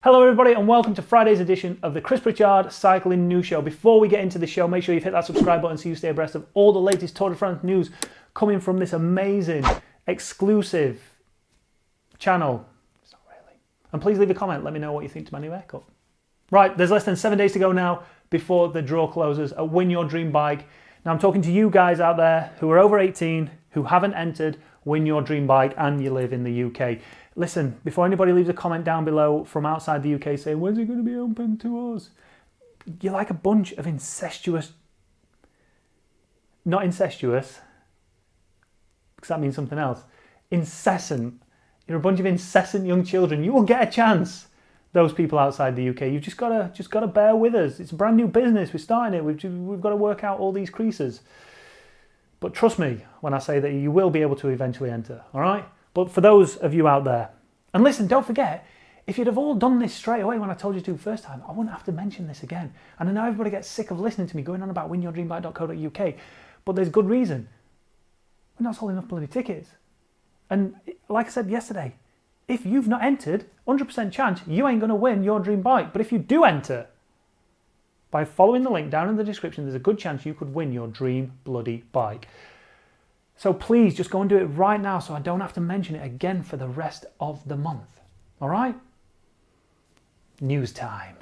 Hello everybody and welcome to Friday's edition of the Chris Pritchard Cycling News Show. Before we get into the show, make sure you've hit that subscribe button so you stay abreast of all the latest Tour de France news coming from this amazing, exclusive channel. It's not really. And please leave a comment, let me know what you think to my new haircut. Right, there's less than 7 days to go now before the draw closes at Win Your Dream Bike. Now I'm talking to you guys out there who are over 18, who haven't entered Win Your Dream Bike and you live in the UK. Listen, before anybody leaves a comment down below from outside the UK saying, when's it going to be open to us? You're like a bunch of incestuous, not incestuous, because that means something else, incessant. You're a bunch of incessant young children. You will get a chance, those people outside the UK. You've just got to bear with us. It's a brand new business. We're starting it. We've got to work out all these creases. But trust me when I say that you will be able to eventually enter, all right? But for those of you out there, and listen, don't forget, if you'd have all done this straight away when I told you to first time, I wouldn't have to mention this again. And I know everybody gets sick of listening to me going on about winyourdreambike.co.uk, but there's good reason. We're not selling enough bloody tickets. And like I said yesterday, if you've not entered, 100% chance you ain't going to win your dream bike. But if you do enter, by following the link down in the description, there's a good chance you could win your dream bloody bike. So please just go and do it right now so I don't have to mention it again for the rest of the month. All right? News time.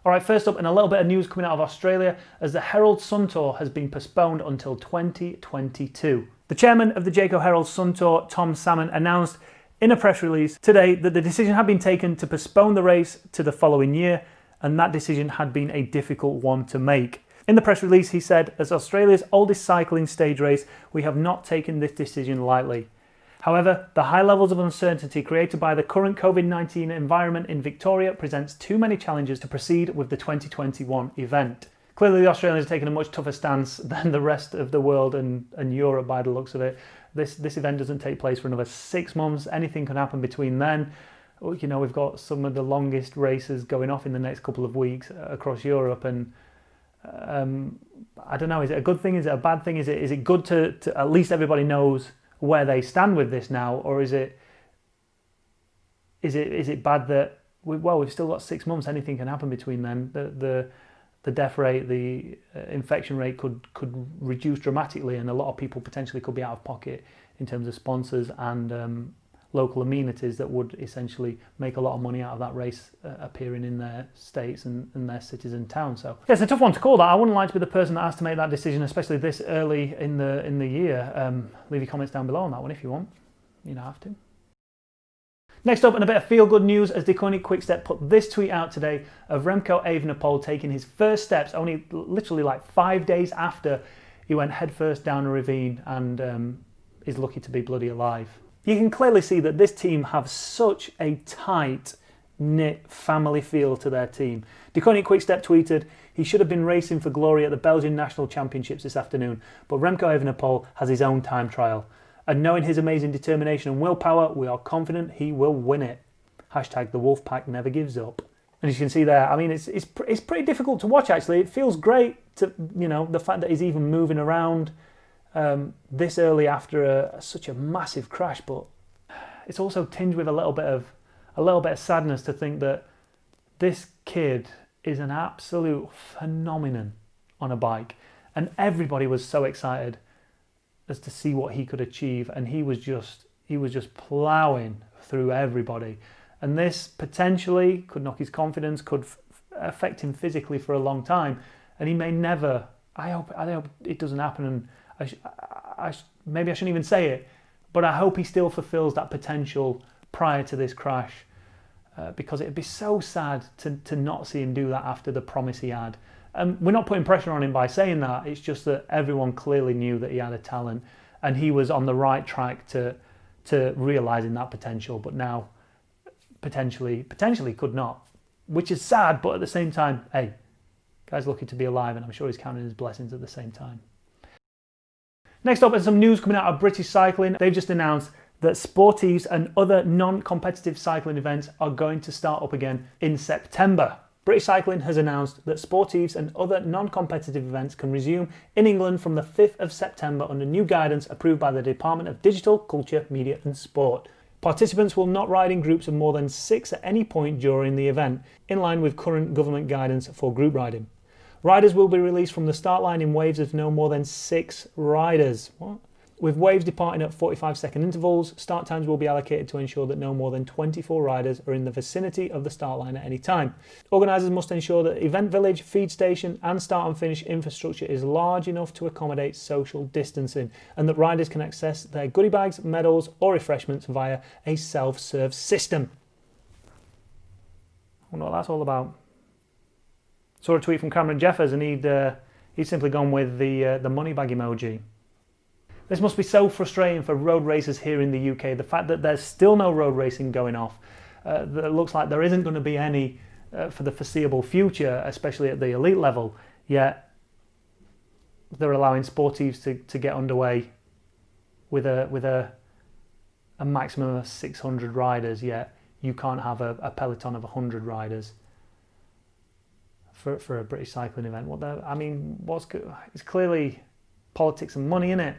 All right, first up, and a little bit of news coming out of Australia as the Herald Sun Tour has been postponed until 2022. The chairman of the Jayco Herald Sun Tour, Tom Salmon, announced in a press release today that the decision had been taken to postpone the race to the following year, and that decision had been a difficult one to make. In the press release, he said, as Australia's oldest cycling stage race, we have not taken this decision lightly. However, the high levels of uncertainty created by the current COVID-19 environment in Victoria presents too many challenges to proceed with the 2021 event. Clearly, the Australians are taking a much tougher stance than the rest of the world and Europe by the looks of it. This event doesn't take place for another 6 months. Anything can happen between then. You know, we've got some of the longest races going off in the next couple of weeks across Europe, and I don't know, is it a good thing, is it a bad thing, is it good to at least everybody knows where they stand with this now, or is it bad that we've still got 6 months, anything can happen between then. The death rate, the infection rate could reduce dramatically, and a lot of people potentially could be out of pocket in terms of sponsors and local amenities that would essentially make a lot of money out of that race appearing in their states and their cities and towns. So yeah, it's a tough one to call that. I wouldn't like to be the person that has to make that decision, especially this early in the year. Leave your comments down below on that one if you want. You don't have to. Next up, and a bit of feel-good news, as Quickstep put this tweet out today of Remco Evenepoel taking his first steps only literally like 5 days after he went headfirst down a ravine and is lucky to be bloody alive. You can clearly see that this team have such a tight-knit family feel to their team. Quickstep tweeted, he should have been racing for glory at the Belgian National Championships this afternoon, but Remco Evenepoel has his own time trial. And knowing his amazing determination and willpower, we are confident he will win it. Hashtag the Wolfpack never gives up. And as you can see there, I mean, it's pretty difficult to watch actually. It feels great to, you know, the fact that he's even moving around this early after such a massive crash, but it's also tinged with a little bit of sadness to think that this kid is an absolute phenomenon on a bike, and everybody was so excited as to see what he could achieve, and he was just ploughing through everybody, and this potentially could knock his confidence, could affect him physically for a long time, and he may never. I hope it doesn't happen, and maybe I shouldn't even say it, but I hope he still fulfills that potential prior to this crash, because it'd be so sad to not see him do that after the promise he had. We're not putting pressure on him by saying that, it's just that everyone clearly knew that he had a talent and he was on the right track to realising that potential, but now potentially could not, which is sad, but at the same time, hey, guy's lucky to be alive, and I'm sure he's counting his blessings at the same time. Next up is some news coming out of British cycling. They've just announced that sportives and other non-competitive cycling events are going to start up again in September. British Cycling has announced that sportives and other non-competitive events can resume in England from the 5th of September under new guidance approved by the Department of Digital, Culture, Media and Sport. Participants will not ride in groups of more than 6 at any point during the event, in line with current government guidance for group riding. Riders will be released from the start line in waves of no more than 6 riders. What? With waves departing at 45-second intervals, start times will be allocated to ensure that no more than 24 riders are in the vicinity of the start line at any time. Organisers must ensure that event village, feed station and start and finish infrastructure is large enough to accommodate social distancing, and that riders can access their goodie bags, medals or refreshments via a self-serve system. I wonder what that's all about. Saw a tweet from Cameron Jeffers and he'd simply gone with the money bag emoji. This must be so frustrating for road racers here in the UK. The fact that there's still no road racing going off, that it looks like there isn't going to be any for the foreseeable future, especially at the elite level, yet they're allowing sportives to get underway with a maximum of 600 riders, yet you can't have a peloton of 100 riders for a British cycling event. It's clearly politics and money, innit?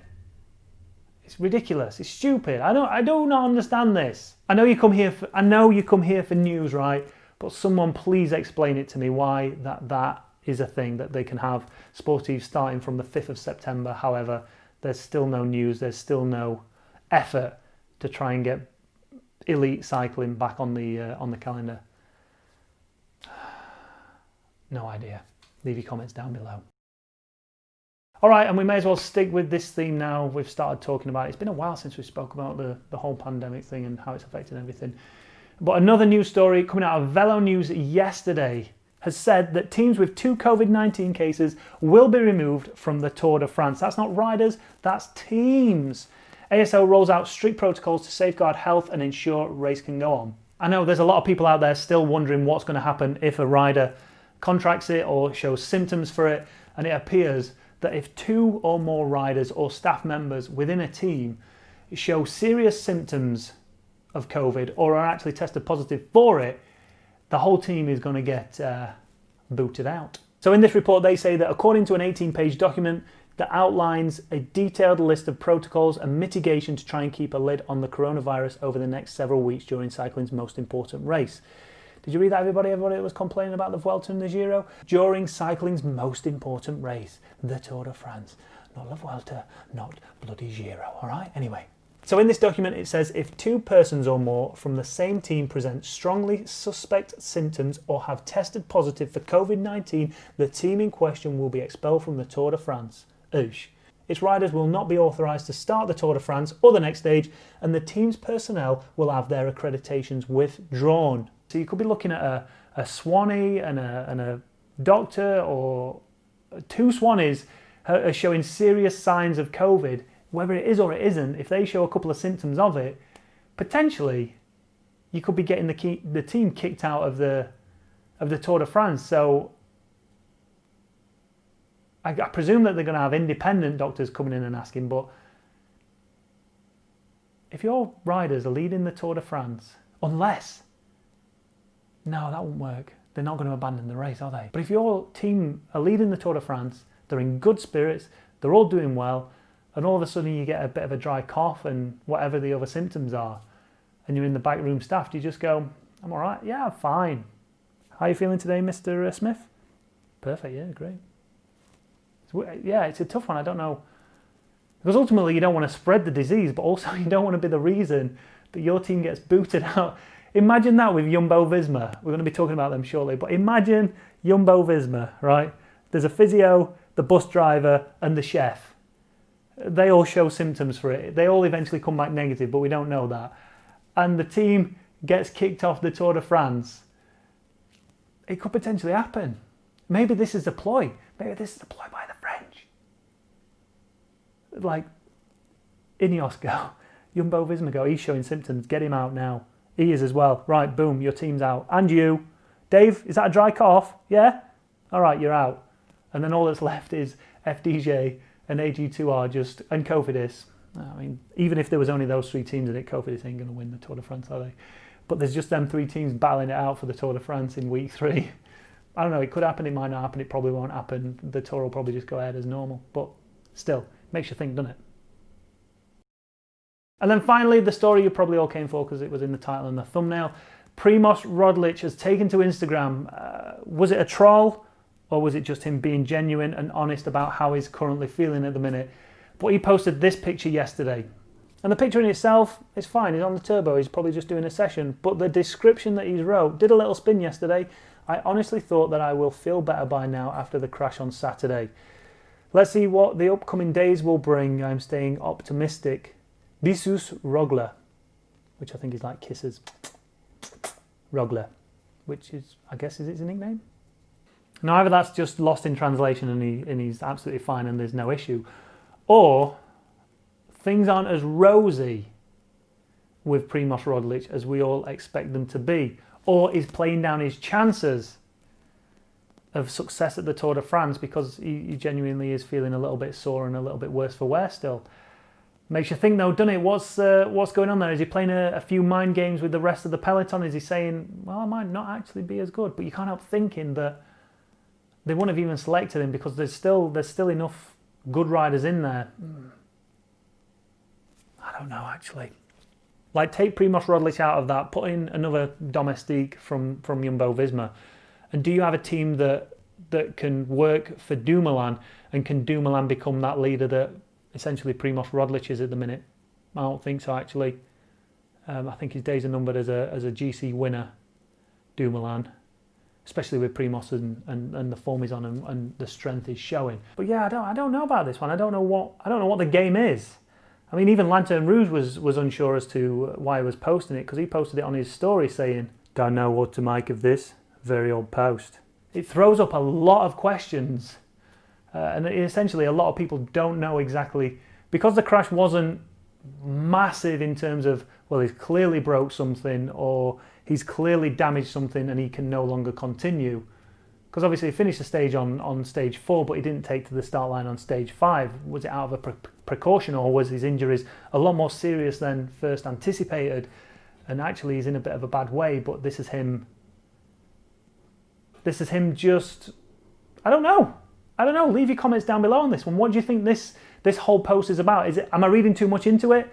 It's ridiculous. It's stupid. I do not understand this. I know you come here for news, right? But someone please explain it to me why that is a thing, that they can have sportives starting from the 5th of September. However, there's still no news. There's still no effort to try and get elite cycling back on the calendar. No idea. Leave your comments down below. All right, and we may as well stick with this theme now. We've started talking about it. It's been a while since we spoke about the whole pandemic thing and how it's affecting everything. But another news story coming out of Velo News yesterday has said that teams with 2 COVID-19 cases will be removed from the Tour de France. That's not riders, that's teams. ASO rolls out strict protocols to safeguard health and ensure race can go on. I know there's a lot of people out there still wondering what's going to happen if a rider contracts it or shows symptoms for it, and it appears that if 2 or more riders or staff members within a team show serious symptoms of COVID or are actually tested positive for it, the whole team is going to get booted out. So in this report they say that according to an 18-page document that outlines a detailed list of protocols and mitigation to try and keep a lid on the coronavirus over the next several weeks during cycling's most important race. Did you read that, everybody? Everybody was complaining about the Vuelta and the Giro? During cycling's most important race, the Tour de France. Not La Vuelta, not bloody Giro, all right? Anyway. So in this document it says if 2 persons or more from the same team present strongly suspect symptoms or have tested positive for COVID-19, the team in question will be expelled from the Tour de France. Oosh. Its riders will not be authorised to start the Tour de France or the next stage, and the team's personnel will have their accreditations withdrawn. So you could be looking at a Swanee and a doctor, or 2 Swanees are showing serious signs of COVID, whether it is or it isn't. If they show a couple of symptoms of it, potentially you could be getting the team kicked out of the Tour de France. So I presume that they're going to have independent doctors coming in and asking, but if your riders are leading the Tour de France, unless... No, that won't work. They're not going to abandon the race, are they? But if your team are leading the Tour de France, they're in good spirits, they're all doing well, and all of a sudden you get a bit of a dry cough and whatever the other symptoms are, and you're in the backroom staff, do you just go, I'm all right? Yeah, I'm fine. How are you feeling today, Mr. Smith? Perfect, yeah, great. Yeah, it's a tough one, I don't know. Because ultimately you don't want to spread the disease, but also you don't want to be the reason that your team gets booted out. Imagine that with Jumbo-Visma. We're going to be talking about them shortly, but imagine Jumbo-Visma, right? There's a physio, the bus driver, and the chef. They all show symptoms for it. They all eventually come back negative, but we don't know that. And the team gets kicked off the Tour de France. It could potentially happen. Maybe this is a ploy. Maybe this is a ploy by the French. Like, Ineos go, Jumbo-Visma go, he's showing symptoms, get him out now. He is as well. Right, boom, your team's out. And you. Dave, is that a dry cough? Yeah? All right, you're out. And then all that's left is FDJ and AG2R just, and Cofidis. I mean, even if there was only those 3 teams in it, Cofidis ain't going to win the Tour de France, are they? But there's just them 3 teams battling it out for the Tour de France in week 3. I don't know, it could happen, it might not happen, it probably won't happen. The Tour will probably just go ahead as normal. But still, makes you think, doesn't it? And then finally, the story you probably all came for because it was in the title and the thumbnail. Primoz Roglic has taken to Instagram. Was it a troll or was it just him being genuine and honest about how he's currently feeling at the minute? But he posted this picture yesterday. And the picture in itself is fine. He's on the turbo. He's probably just doing a session. But the description that he's wrote did a little spin yesterday. I honestly thought that I will feel better by now after the crash on Saturday. Let's see what the upcoming days will bring. I'm staying optimistic. Bisus Roglic, which I think is like kisses. Roglic, which is, I guess, is his nickname? Now, either that's just lost in translation and he's absolutely fine and there's no issue, or things aren't as rosy with Primoz Roglic as we all expect them to be, or he's playing down his chances of success at the Tour de France because he genuinely is feeling a little bit sore and a little bit worse for wear still. Makes you think though, doesn't it? What's going on there? Is he playing a few mind games with the rest of the peloton? Is he saying, well, I might not actually be as good? But you can't help thinking that they wouldn't have even selected him because there's still enough good riders in there. I don't know, actually. Like, take Primoz Roglic out of that, put in another domestique from Jumbo-Visma, and do you have a team that can work for Dumoulin, and can Dumoulin become that leader that essentially Primoz Roglic is at the minute? I don't think so, actually. I think his days are numbered as a GC winner, Dumoulin, especially with Primoz and the form he's on and the strength he's showing. But yeah, I don't know about this one. I don't know what the game is. I mean, even Lanterne Rouge was unsure as to why he was posting it, because he posted it on his story saying, "Don't know what to make of this. Very odd post." It throws up a lot of questions. And essentially a lot of people don't know exactly, because the crash wasn't massive in terms of, well, he's clearly broke something or he's clearly damaged something and he can no longer continue. Because obviously he finished the stage on stage 4, but he didn't take to the start line on stage 5. Was it out of a precaution, or was his injuries a lot more serious than first anticipated? And actually he's in a bit of a bad way, but this is him just, I don't know. Leave your comments down below on this one. What do you think this whole post is about? Am I reading too much into it?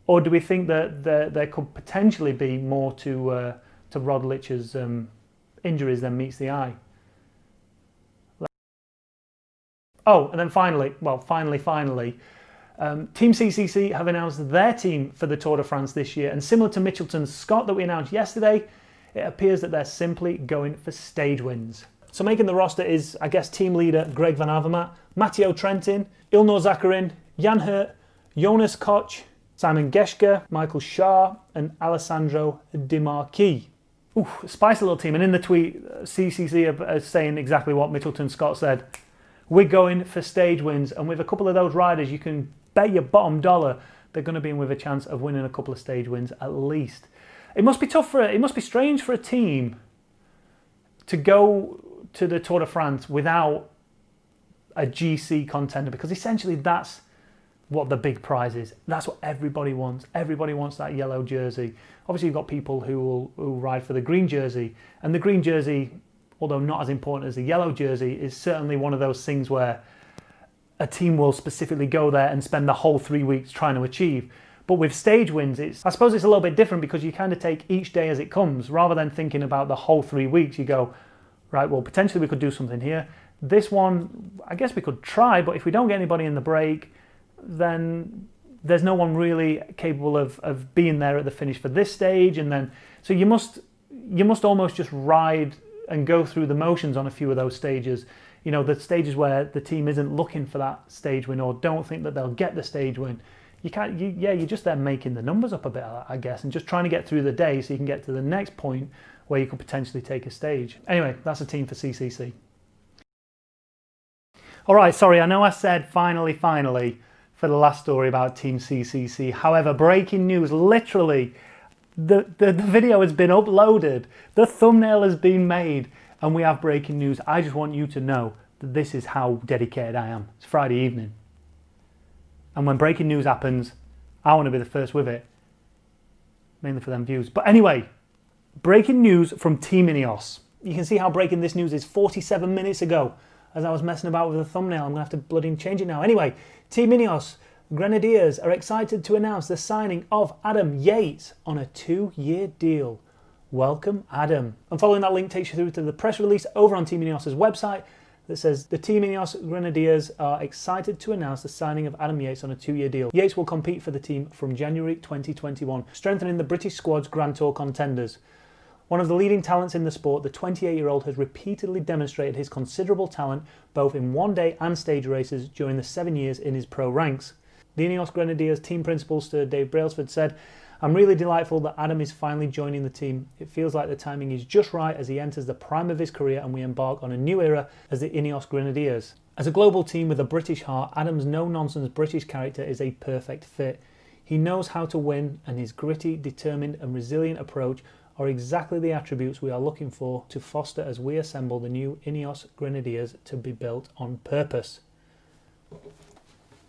Or do we think that there could potentially be more to Rodlic's injuries than meets the eye? Oh, and then finally, Team CCC have announced their team for the Tour de France this year. And similar to Mitchelton's Scott that we announced yesterday, it appears that they're simply going for stage wins. So making the roster is, I guess, team leader Greg Van Avermaet, Matteo Trentin, Ilnur Zakarin, Jan Hurt, Jonas Koch, Simon Geschke, Michael Schär, and Alessandro Di Marchi. Ooh, spicy little team. And in the tweet, CCC are saying exactly what Mitchelton Scott said. We're going for stage wins, and with a couple of those riders, you can bet your bottom dollar they're going to be in with a chance of winning a couple of stage wins at least. It must be tough it must be strange for a team to go to the Tour de France without a GC contender, because essentially that's what the big prize is. That's what everybody wants. Everybody wants that yellow jersey. Obviously you've got people who ride for the green jersey, and the green jersey, although not as important as the yellow jersey, is certainly one of those things where a team will specifically go there and spend the whole 3 weeks trying to achieve. But with stage wins, I suppose it's a little bit different, because you kind of take each day as it comes, rather than thinking about the whole 3 weeks. You go, right, well, potentially we could do something here. This one, I guess we could try, but if we don't get anybody in the break, then there's no one really capable of being there at the finish for this stage. And then, so you must almost just ride and go through the motions on a few of those stages. You know, the stages where the team isn't looking for that stage win or don't think that they'll get the stage win. You're just there making the numbers up a bit, I guess, and just trying to get through the day so you can get to the next point where you could potentially take a stage. Anyway, that's a team for CCC. All right, sorry, I know I said finally for the last story about Team CCC. However, breaking news, literally, the video has been uploaded, the thumbnail has been made, and we have breaking news. I just want you to know that this is how dedicated I am. It's Friday evening. And when breaking news happens, I want to be the first with it. Mainly for them views. But anyway, breaking news from Team Ineos. You can see how breaking this news is 47 minutes ago. As I was messing about with the thumbnail, I'm going to have to bloody change it now. Anyway, Team Ineos, Grenadiers are excited to announce the signing of Adam Yates on a 2-year deal. Welcome, Adam. And following that link takes you through to the press release over on Team Ineos' website that says the Team Ineos Grenadiers are excited to announce the signing of Adam Yates on a 2-year deal. Yates will compete for the team from January 2021, strengthening the British squad's Grand Tour contenders. One of the leading talents in the sport, the 28-year-old has repeatedly demonstrated his considerable talent both in one-day and stage races during the 7 years in his pro ranks. The Ineos Grenadiers team principal Sir Dave Brailsford said, "I'm really delightful that Adam is finally joining the team. It feels like the timing is just right as he enters the prime of his career and we embark on a new era as the Ineos Grenadiers. As a global team with a British heart, Adam's no-nonsense British character is a perfect fit. He knows how to win and his gritty, determined and resilient approach are exactly the attributes we are looking for to foster as we assemble the new Ineos Grenadiers to be built on purpose."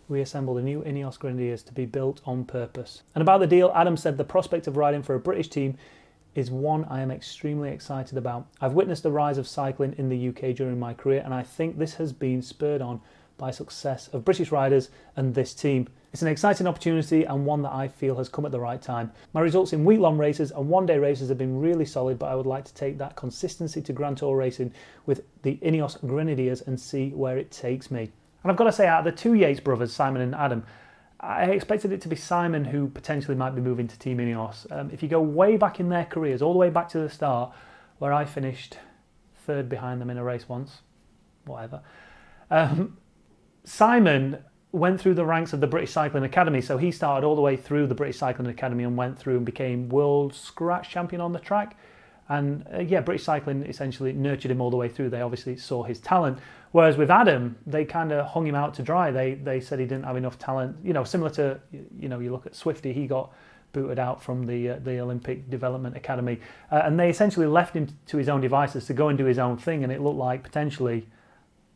We assemble the new Ineos Grenadiers to be built on purpose. And about the deal, Adam said, "The prospect of riding for a British team is one I am extremely excited about. I've witnessed the rise of cycling in the UK during my career and I think this has been spurred on by success of British riders and this team. It's an exciting opportunity and one that I feel has come at the right time. My results in week-long races and one-day races have been really solid, but I would like to take that consistency to Grand Tour racing with the Ineos Grenadiers and see where it takes me." And I've got to say, out of the two Yates brothers, Simon and Adam, I expected it to be Simon who potentially might be moving to Team Ineos. If you go way back in their careers, all the way back to the start, where I finished third behind them in a race once, whatever. Simon went through the ranks of the British Cycling Academy, so he started all the way through the British Cycling Academy and went through and became world scratch champion on the track. And British Cycling essentially nurtured him all the way through. They obviously saw his talent. Whereas with Adam, they kind of hung him out to dry. They said he didn't have enough talent. You know, similar to, you look at Swifty, he got booted out from the Olympic Development Academy. And they essentially left him to his own devices to go and do his own thing. And it looked like potentially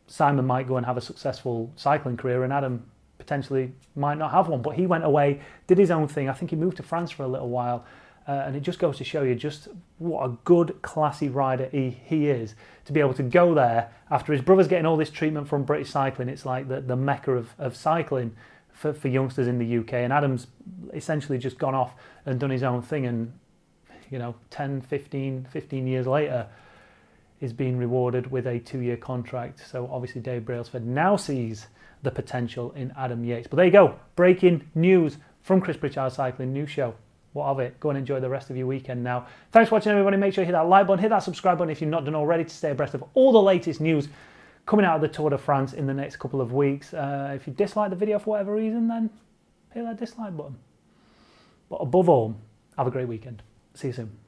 Simon might go and have a successful cycling career and Adam potentially might not have one. But he went away, did his own thing. I think he moved to France for a little while. And it just goes to show you just what a good, classy rider he is, to be able to go there after his brother's getting all this treatment from British cycling. It's like the mecca of cycling for youngsters in the UK. And Adam's essentially just gone off and done his own thing. And, 10, 15 years later, is being rewarded with a 2-year contract. So obviously Dave Brailsford now sees the potential in Adam Yates. But there you go, breaking news from Chris Pritchard Cycling News Show. What of it? Go and enjoy the rest of your weekend now. Thanks for watching, everybody. Make sure you hit that like button, hit that subscribe button if you've not done already to stay abreast of all the latest news coming out of the Tour de France in the next couple of weeks. If you dislike the video for whatever reason, then hit that dislike button. But above all, have a great weekend. See you soon.